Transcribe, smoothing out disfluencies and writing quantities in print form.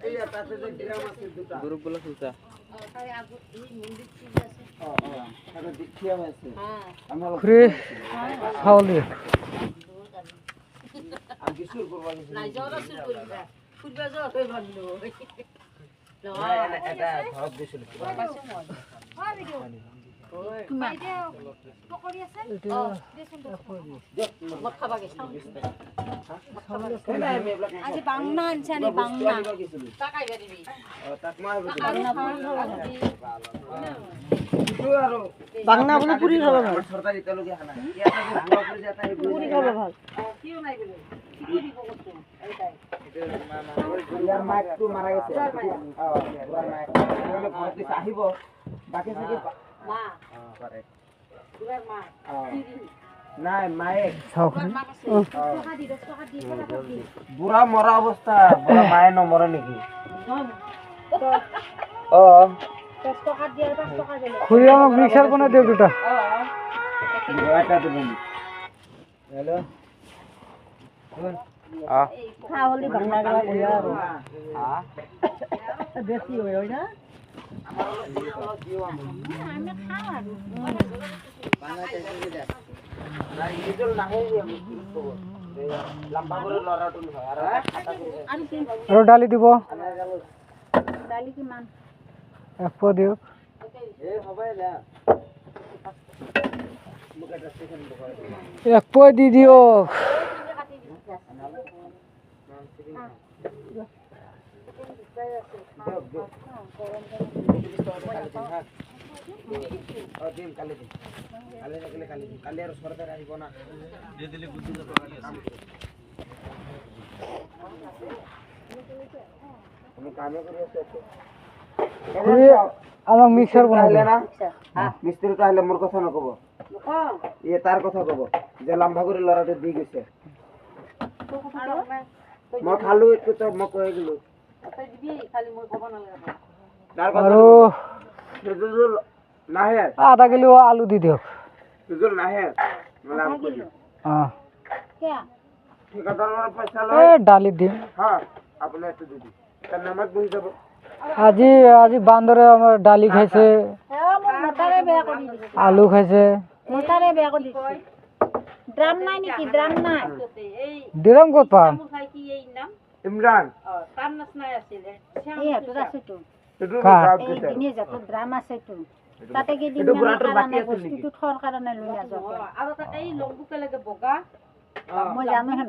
এই তাতে যে গ্রাম আছে দুটো গ্রুপগুলো খুলতা তাই আগু এই মন্দির ঠিক আছে তাতে দেখিয়া আছে হ্যাঁ আমরা খুরে ছাউলি আর কিছু করবা নাই জরা শুরু করিবা ফুটবা জরা হই ভালো এটা ঘর দিছিল আজি বাংনা আনছানে বাংনা টাকাই দিবি বাংনা বলে পুরি খাবে ভাল সরকারি তেলকে খানা কি আছে যে ভাঙা করে যেটা এই পুরি খাবে ভাল কিও নাই বলে কি দিব কত এইটাই ইয়ার মা একটু মারা গেছে পুরার মা একটু ঘর দিতে আহিব বাকি থেকে মা পারে পুরার মা নাই মায়ে পুরার মা কাছে টাকা দি 10 টাকা দি বুড়া মরা অবস্থা বুড়া মায়ে নমরে নাকি ও 10 টাকা দি আর 5 টাকা দিলে খুরে আমাকে মিক্সার বানাই দিও দুটা এটা দেবেন হ্যালো খা হলি বাংনা গলা কইয়া আর হ্যাঁ বেশি হই না আমি খাও আর আর ইজল নাহে লম্বা করে লড়াটুল হয় আর খাটা করে আর কি আর ডালি দিব ডালি কি মান এক পো দিও এ হবে না মুখটা স্টেশন বকরে এক পো দি দিও দিন কালি দিন কালি আর সরকার আসবো না দিয়ে দিলে বুদ্ধি তো আমি কামে করি আছে খুরে আমাকে মিক্সার বানাই তাহলে দিও না মিস্ত্রি তো আইলে মোর কথা না কব এ তার কথা কব যে লম্বা করে লড়াটা দিয়ে গেছে মই খালো একটু তো মই কয়ে গেল দিবি খালি মই কব না লাগে তার কথা আৰু সুজুল নাহে আধা কিলো আলু দি দিও সুজুল নাহে নাম করি হ্যাঁ কে ঠিকাদার পয়সা এ লয় ডালি দিম হ্যাঁ আপনি একটু দিদি তার নামাজ বই যাব আজি আজি বান্দরে আমার ডালি খাইছে হ্যাঁ মোর মতারে বেয়া কৰি দিছে আলু খাইছে মতাৰে বেয়া কৰি দিছে ড্রাম নাই নেকি ড্রাম নাই এই দিলাম কত পাম খাই কি এই নাম ইমরান তার নাচ নাই আছিল এই তোর আছে তো একটু কার? সাহায্য এই করতে দিনে যত ড্রাম আছে তো তাতে কি দিন এইটো বুঢ়াটোৰ বাকী কাৰণে আছিল নেকি? বস্তুটো থৰ কাৰণে লৈ নাযাওঁ আৰু তাতে এই লম্বুকে লাগে বগা মই জানো হেন